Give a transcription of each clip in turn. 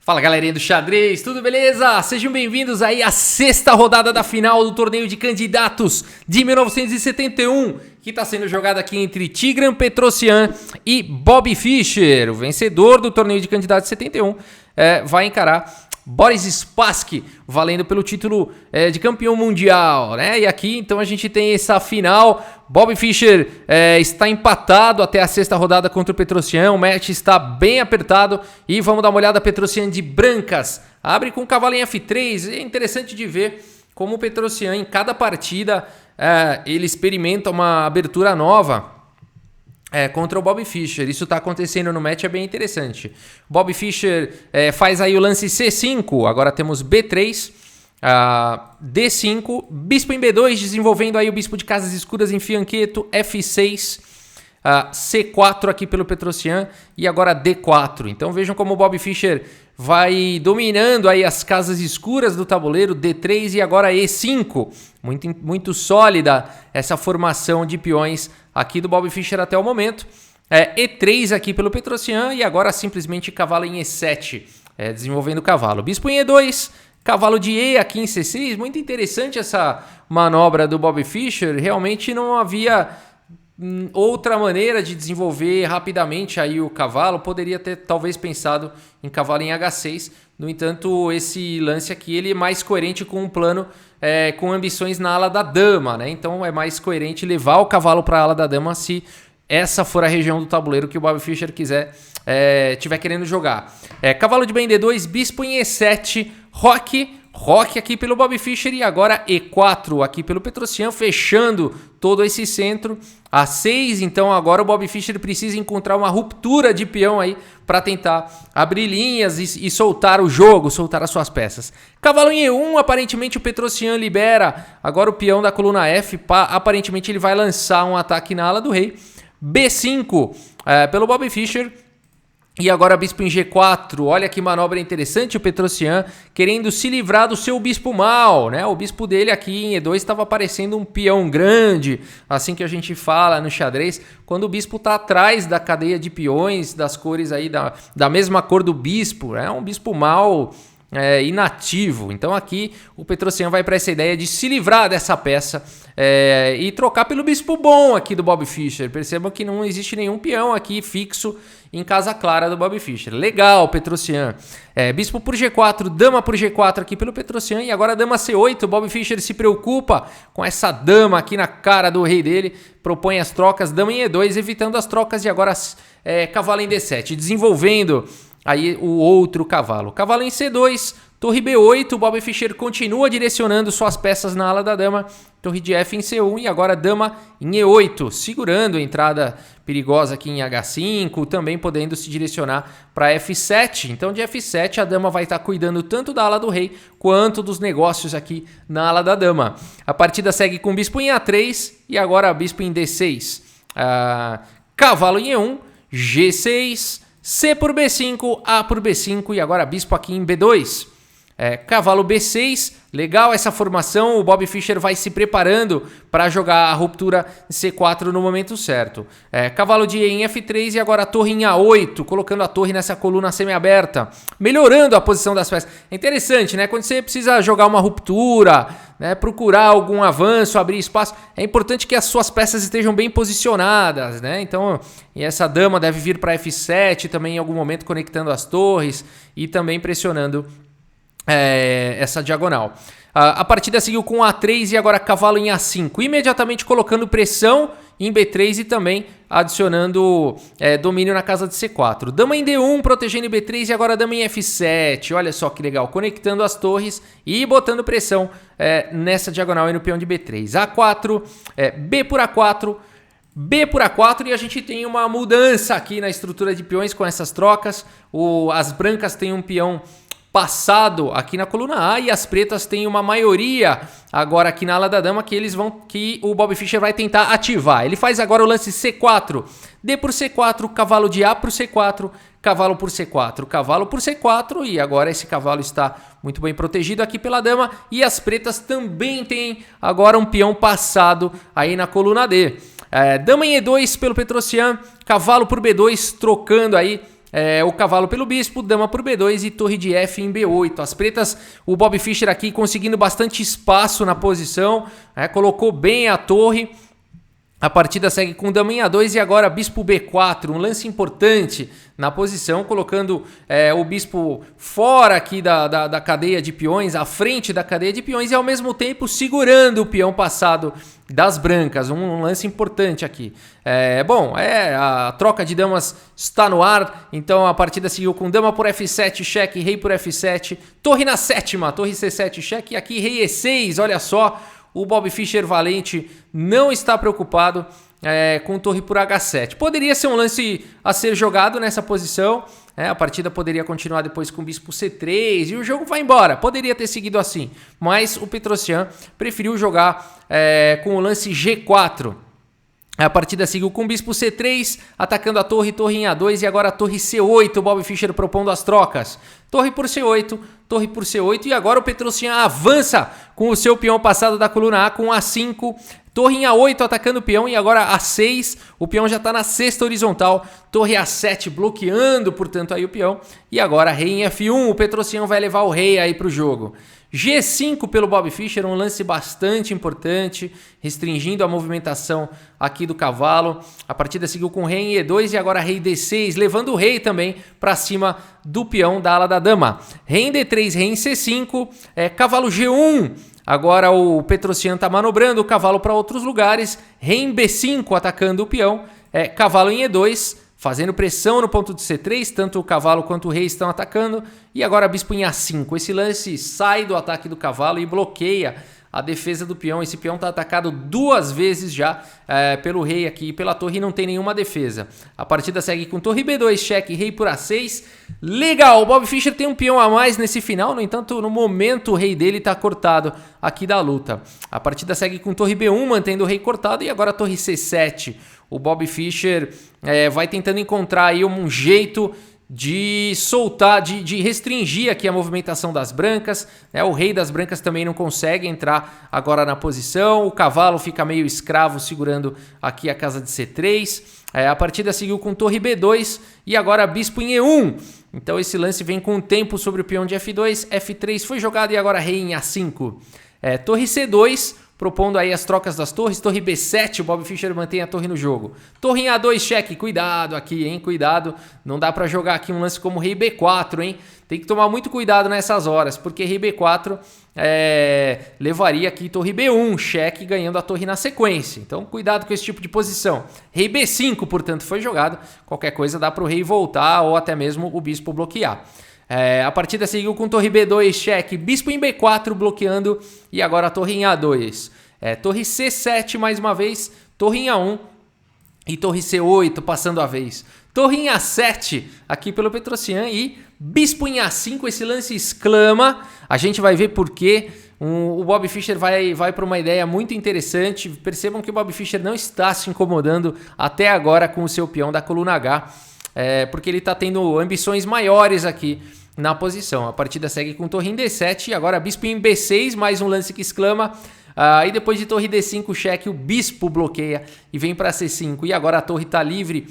Fala galerinha do xadrez, tudo beleza? Sejam bem-vindos aí à sexta rodada da final do torneio de candidatos de 1971, que está sendo jogado aqui entre Tigran Petrosyan e Bobby Fischer. O vencedor do torneio de candidatos de 71 vai encarar Boris Spassky, valendo pelo título de campeão mundial, né? E aqui, então, a gente tem essa final. Bobby Fischer está empatado até a sexta rodada contra o Petrosyan. O match está bem apertado. E vamos dar uma olhada. Petrosyan de brancas. Abre com o cavalo em F3. É interessante de ver como o Petrosyan, em cada partida, ele experimenta uma abertura nova contra o Bobby Fischer. Isso está acontecendo no match, é bem interessante. Bobby Fischer faz aí o lance C5, agora temos B3, D5, bispo em B2, desenvolvendo aí o bispo de casas escuras em fianqueto, F6, C4 aqui pelo Petrosyan e agora D4. Então vejam como o Bobby Fischer vai dominando aí as casas escuras do tabuleiro, D3 e agora E5. Muito sólida essa formação de peões aqui do Bobby Fischer até o momento. E3 aqui pelo Petrosyan e agora simplesmente cavalo em E7, desenvolvendo o cavalo. Bispo em E2, cavalo de E aqui em C6. Muito interessante essa manobra do Bobby Fischer. Realmente não havia outra maneira de desenvolver rapidamente aí o cavalo. Poderia ter talvez pensado em cavalo em H6. No entanto, esse lance aqui ele é mais coerente com um plano com ambições na ala da dama, né? Então é mais coerente levar o cavalo para a ala da dama se essa for a região do tabuleiro que o Bobby Fischer tiver querendo jogar. Cavalo de bem D2, bispo em E7, roque aqui pelo Bobby Fischer e agora E4 aqui pelo Petrosyan, fechando todo esse centro. A6, então agora o Bobby Fischer precisa encontrar uma ruptura de peão aí para tentar abrir linhas e soltar o jogo, soltar as suas peças. Cavalo em E1, aparentemente o Petrosyan libera agora o peão da coluna F, aparentemente ele vai lançar um ataque na ala do rei. B5 pelo Bobby Fischer. E agora bispo em G4, olha que manobra interessante o Petrosyan, querendo se livrar do seu bispo mal, né? O bispo dele aqui em E2 estava parecendo um peão grande, assim que a gente fala no xadrez, quando o bispo está atrás da cadeia de peões, das cores aí da mesma cor do bispo, é um bispo mal inativo. Então aqui o Petrosyan vai para essa ideia de se livrar dessa peça e trocar pelo bispo bom aqui do Bobby Fischer. Percebam que não existe nenhum peão aqui fixo em casa clara do Bobby Fischer. Legal, Petrosyan. Bispo por G4, dama por G4 aqui pelo Petrosyan e agora dama C8. O Bobby Fischer se preocupa com essa dama aqui na cara do rei dele, propõe as trocas, dama em E2, evitando as trocas e agora cavalo em D7, desenvolvendo aí o outro cavalo. Cavalo em C2, torre B8, o Bobby Fischer continua direcionando suas peças na ala da dama. Torre de F em C1 e agora dama em E8, segurando a entrada perigosa aqui em H5, também podendo se direcionar para F7. Então de F7 a dama vai estar cuidando tanto da ala do rei quanto dos negócios aqui na ala da dama. A partida segue com bispo em A3 e agora bispo em D6. Cavalo em E1, G6, C por B5, A por B5 e agora bispo aqui em B2. Cavalo B6, legal essa formação, o Bobby Fischer vai se preparando para jogar a ruptura C4 no momento certo. Cavalo de E em F3 e agora a torre em A8, colocando a torre nessa coluna semi-aberta, melhorando a posição das peças. É interessante, né? Quando você precisa jogar uma ruptura, né? Procurar algum avanço, abrir espaço, é importante que as suas peças estejam bem posicionadas, né? Então, e essa dama deve vir para F7 também em algum momento, conectando as torres e também pressionando essa diagonal. A partida seguiu com A3 e agora cavalo em A5, imediatamente colocando pressão em B3 e também adicionando domínio na casa de C4. Dama em D1, protegendo em B3 e agora dama em F7. Olha só que legal, conectando as torres e botando pressão nessa diagonal aí no peão de B3. A4, B por A4, B por A4 e a gente tem uma mudança aqui na estrutura de peões com essas trocas. As brancas têm um peão passado aqui na coluna A e as pretas têm uma maioria agora aqui na ala da dama que o Bobby Fischer vai tentar ativar. Ele faz agora o lance C4, D por C4, cavalo de A por C4, cavalo por C4, cavalo por C4 e agora esse cavalo está muito bem protegido aqui pela dama e as pretas também têm agora um peão passado aí na coluna D. Dama em E2 pelo Petrosyan, cavalo por B2 trocando aí o cavalo pelo bispo, dama por B2 e torre de F em B8. As pretas, o Bob Fischer aqui conseguindo bastante espaço na posição, colocou bem a torre. A partida segue com dama em A2 e agora bispo B4, um lance importante na posição, colocando o bispo fora aqui da cadeia de peões, à frente da cadeia de peões e ao mesmo tempo segurando o peão passado das brancas, um lance importante aqui. A troca de damas está no ar, então a partida seguiu com dama por F7, cheque, rei por F7, torre na sétima, torre C7, cheque, e aqui rei E6, olha só. O Bob Fischer valente não está preocupado com torre por H7. Poderia ser um lance a ser jogado nessa posição. A partida poderia continuar depois com bispo C3 e o jogo vai embora. Poderia ter seguido assim, mas o Petrosyan preferiu jogar com o lance G4. A partida seguiu com bispo C3, atacando a torre em A2 e agora a torre C8, o Bob Fischer propondo as trocas. Torre por C8 e agora o Petrosyan avança com o seu peão passado da coluna A com A5, torre em A8 atacando o peão e agora A6, o peão já está na sexta horizontal, torre A7 bloqueando, portanto, aí o peão e agora rei em F1, o Petrosyan vai levar o rei aí para o jogo. G5 pelo Bob Fischer, um lance bastante importante, restringindo a movimentação aqui do cavalo. A partida seguiu com rei em E2 e agora rei D6, levando o rei também para cima do peão da ala da dama. Rei em D3, rei em C5, cavalo G1. Agora o Petrosyan está manobrando o cavalo para outros lugares. Rei em B5 atacando o peão, cavalo em E2. Fazendo pressão no ponto de C3, tanto o cavalo quanto o rei estão atacando. E agora bispo em A5. Esse lance sai do ataque do cavalo e bloqueia a defesa do peão. Esse peão está atacado duas vezes já pelo rei aqui. Pela torre não tem nenhuma defesa. A partida segue com torre B2, cheque, rei por A6. Legal, o Bob Fischer tem um peão a mais nesse final. No entanto, no momento o rei dele está cortado aqui da luta. A partida segue com torre B1, mantendo o rei cortado. E agora torre C7. O Bob Fischer vai tentando encontrar aí um jeito de soltar, de restringir aqui a movimentação das brancas. O rei das brancas também não consegue entrar agora na posição. O cavalo fica meio escravo segurando aqui a casa de C3. A partida seguiu com torre B2 e agora bispo em E1. Então esse lance vem com o tempo sobre o peão de F2. F3 foi jogado e agora rei em A5. Torre C2... propondo aí as trocas das torres. Torre B7, o Bob Fischer mantém a torre no jogo. Torre em A2, cheque. Cuidado aqui, hein? Cuidado. Não dá para jogar aqui um lance como rei B4, hein? Tem que tomar muito cuidado nessas horas, porque rei B4 levaria aqui torre B1, cheque, ganhando a torre na sequência. Então, cuidado com esse tipo de posição. Rei B5, portanto, foi jogado. Qualquer coisa dá para o rei voltar ou até mesmo o bispo bloquear. A partida seguiu com torre B2, cheque, bispo em B4 bloqueando e agora a torre em A2. Torre C7 mais uma vez, torre em A1 e torre C8 passando a vez. Torre em A7 aqui pelo Petrosyan e bispo em A5, esse lance exclama. A gente vai ver por quê. O Bob Fischer vai para uma ideia muito interessante. Percebam que o Bob Fischer não está se incomodando até agora com o seu peão da coluna H. Porque ele está tendo ambições maiores aqui na posição. A partida segue com torre em D7 e agora bispo em B6, mais um lance que exclama. E depois de torre D5, cheque, o bispo bloqueia e vem para C5. E agora a torre está livre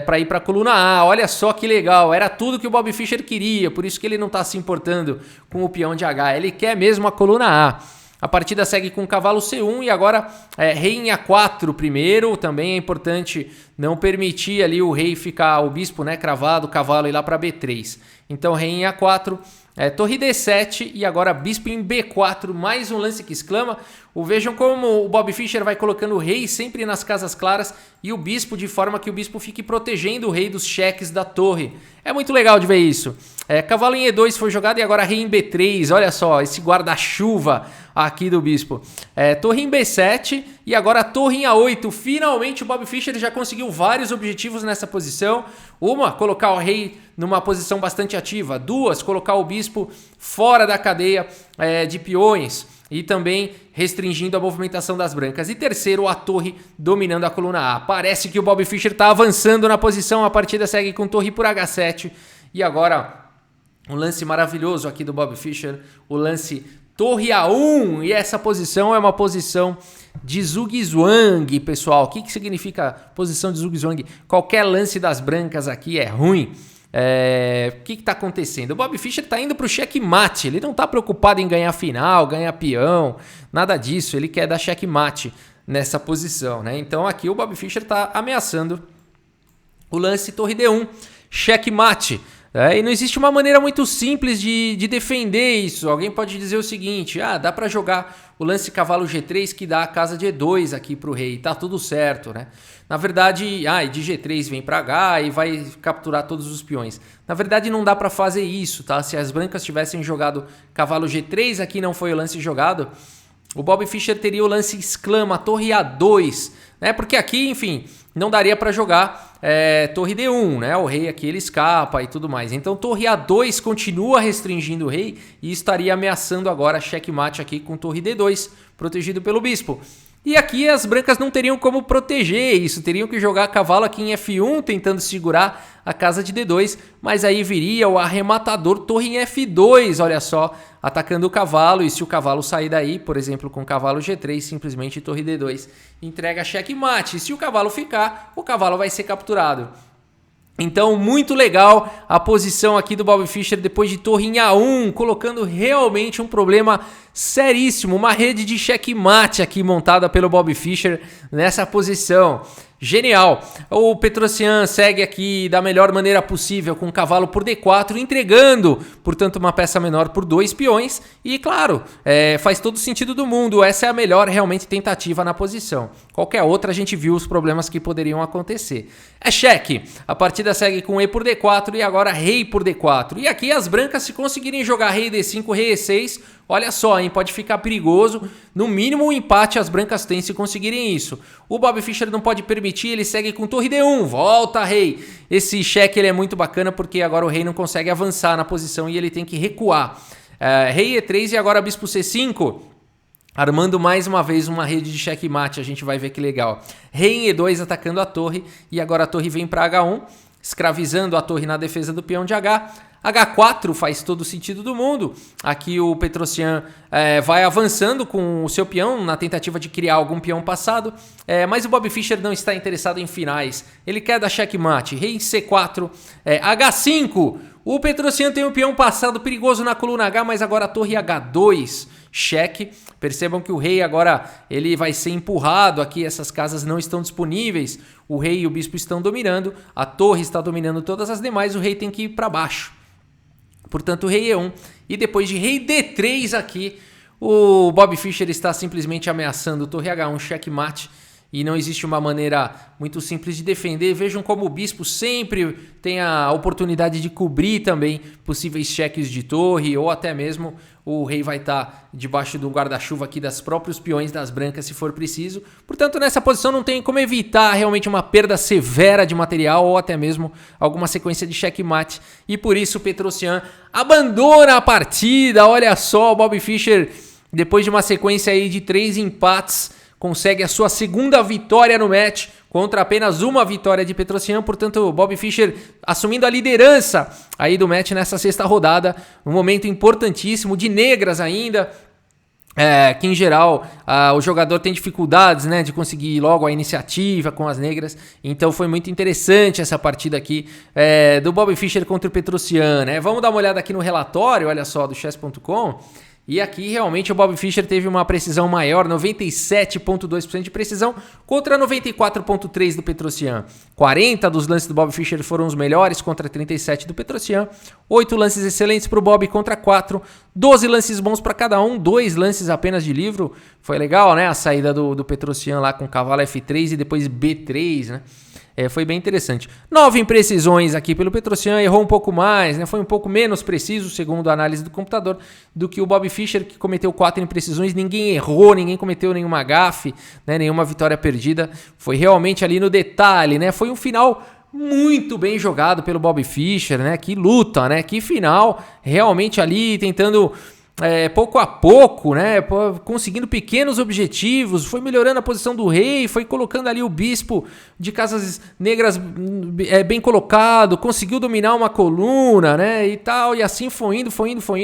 para ir para a coluna A. Olha só que legal, era tudo que o Bob Fischer queria, por isso que ele não está se importando com o peão de H. Ele quer mesmo a coluna A. A partida segue com cavalo C1 e agora rei em A4 primeiro. Também é importante não permitir ali o rei ficar, o bispo, cravado, o cavalo ir lá para B3. Então rei em A4, torre D7 e agora bispo em B4. Mais um lance que exclama. Vejam como o Bob Fischer vai colocando o rei sempre nas casas claras e o bispo de forma que o bispo fique protegendo o rei dos cheques da torre. É muito legal de ver isso. Cavalo em E2 foi jogado e agora rei em B3. Olha só, esse guarda-chuva aqui do bispo. Torre em B7 e agora torre em A8. Finalmente o Bob Fischer já conseguiu vários objetivos nessa posição. Uma, colocar o rei numa posição bastante ativa. Duas, colocar o bispo fora da cadeia de peões e também restringindo a movimentação das brancas. E terceiro, a torre dominando a coluna A. Parece que o Bob Fischer está avançando na posição. A partida segue com torre por H7 e agora um lance maravilhoso aqui do Bob Fischer, o lance torre A1, e essa posição é uma posição de Zugzwang, pessoal. O que significa posição de Zugzwang? Qualquer lance das brancas aqui é ruim. O que está acontecendo? O Bob Fischer está indo para o checkmate. Ele não está preocupado em ganhar final, ganhar peão, nada disso. Ele quer dar checkmate nessa posição, né? Então aqui o Bob Fischer está ameaçando o lance torre D1, checkmate. E não existe uma maneira muito simples de defender isso. Alguém pode dizer o seguinte: dá para jogar o lance cavalo G3 que dá a casa de E2 aqui para o rei, tá tudo certo, né? Na verdade, e de G3 vem para H e vai capturar todos os peões. Na verdade, não dá para fazer isso, tá? Se as brancas tivessem jogado cavalo G3, aqui não foi o lance jogado, o Bob Fischer teria o lance exclama, torre A2, né? Porque aqui, enfim, não daria para jogar torre D1, né? O rei aqui ele escapa e tudo mais. Então torre A2 continua restringindo o rei e estaria ameaçando agora checkmate aqui com torre D2, protegido pelo bispo. E aqui as brancas não teriam como proteger isso, teriam que jogar cavalo aqui em F1 tentando segurar a casa de D2, mas aí viria o arrematador torre em F2, olha só, atacando o cavalo, e se o cavalo sair daí, por exemplo, com cavalo G3, simplesmente torre D2 entrega checkmate, e se o cavalo ficar, o cavalo vai ser capturado. Então, muito legal a posição aqui do Bob Fischer depois de torre em A1, colocando realmente um problema seríssimo, uma rede de checkmate aqui montada pelo Bob Fischer nessa posição. Genial! O Petrosyan segue aqui da melhor maneira possível com o cavalo por D4, entregando, portanto, uma peça menor por 2 peões. E, claro, faz todo o sentido do mundo. Essa é a melhor realmente tentativa na posição. Qualquer outra a gente viu os problemas que poderiam acontecer. É cheque. A partida segue com E por D4 e agora rei por D4. E aqui as brancas, se conseguirem jogar rei D5, rei E6... olha só, hein? Pode ficar perigoso. No mínimo um empate as brancas têm se conseguirem isso. O Bob Fischer não pode permitir, ele segue com torre D1. Volta, rei. Esse cheque ele é muito bacana porque agora o rei não consegue avançar na posição e ele tem que recuar. Rei E3 e agora bispo C5. Armando mais uma vez uma rede de checkmate. A gente vai ver que legal. Rei em E2 atacando a torre. E agora a torre vem para H1. Escravizando a torre na defesa do peão de H. H4 faz todo o sentido do mundo. Aqui o Petrosyan vai avançando com o seu peão na tentativa de criar algum peão passado. Mas o Bob Fischer não está interessado em finais. Ele quer dar checkmate. Rei C4, H5. O Petrosyan tem um peão passado perigoso na coluna H, mas agora a torre H2. Cheque. Percebam que o rei agora ele vai ser empurrado aqui, essas casas não estão disponíveis, o rei e o bispo estão dominando, a torre está dominando todas as demais, o rei tem que ir para baixo. Portanto, rei E1 e depois de rei D3 aqui, o Bob Fischer está simplesmente ameaçando torre H1, checkmate. E não existe uma maneira muito simples de defender. Vejam como o bispo sempre tem a oportunidade de cobrir também possíveis cheques de torre, ou até mesmo o rei vai estar debaixo do guarda-chuva aqui das próprios peões das brancas se for preciso. Portanto, nessa posição não tem como evitar realmente uma perda severa de material ou até mesmo alguma sequência de checkmate. E por isso o Petrosyan abandona a partida. Olha só, o Bob Fischer, depois de uma sequência aí de 3 empates, consegue a sua segunda vitória no match contra apenas uma vitória de Petrosyan. Portanto, Bob Fischer assumindo a liderança aí do match nessa sexta rodada. Um momento importantíssimo de negras ainda. Que em geral o jogador tem dificuldades, né, de conseguir logo a iniciativa com as negras. Então foi muito interessante essa partida aqui do Bob Fischer contra o Petrosyan, né? Vamos dar uma olhada aqui no relatório, olha só, do chess.com. E aqui realmente o Bob Fischer teve uma precisão maior, 97,2% de precisão contra 94,3% do Petrosyan. 40 dos lances do Bob Fischer foram os melhores contra 37 do Petrosyan. 8 lances excelentes para o Bob contra 4. 12 lances bons para cada um, 2 lances apenas de livro. Foi legal, né? A saída do Petrosyan lá com cavalo F3 e depois B3, né? Foi bem interessante. 9 imprecisões aqui pelo Petrosyan, errou um pouco mais, né? Foi um pouco menos preciso, segundo a análise do computador, do que o Bob Fischer, que cometeu 4 imprecisões. Ninguém errou, ninguém cometeu nenhuma gafe, né? Nenhuma vitória perdida. Foi realmente ali no detalhe, né? Foi um final muito bem jogado pelo Bob Fischer, né? Que luta, né? Que final, realmente ali tentando... pouco a pouco, né, conseguindo pequenos objetivos, foi melhorando a posição do rei, foi colocando ali o bispo de casas negras bem colocado, conseguiu dominar uma coluna, né, e tal, e assim foi indo,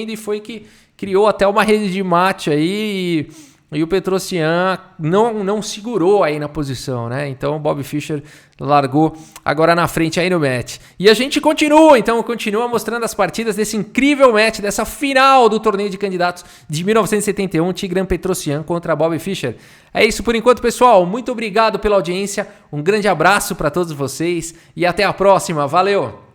e foi que criou até uma rede de mate aí, e o Petrosyan não segurou aí na posição, né? Então o Bobby Fischer largou agora na frente aí no match. E a gente continua mostrando as partidas desse incrível match, dessa final do torneio de candidatos de 1971, Tigran Petrosyan contra Bobby Fischer. É isso por enquanto, pessoal. Muito obrigado pela audiência, um grande abraço para todos vocês e até a próxima. Valeu!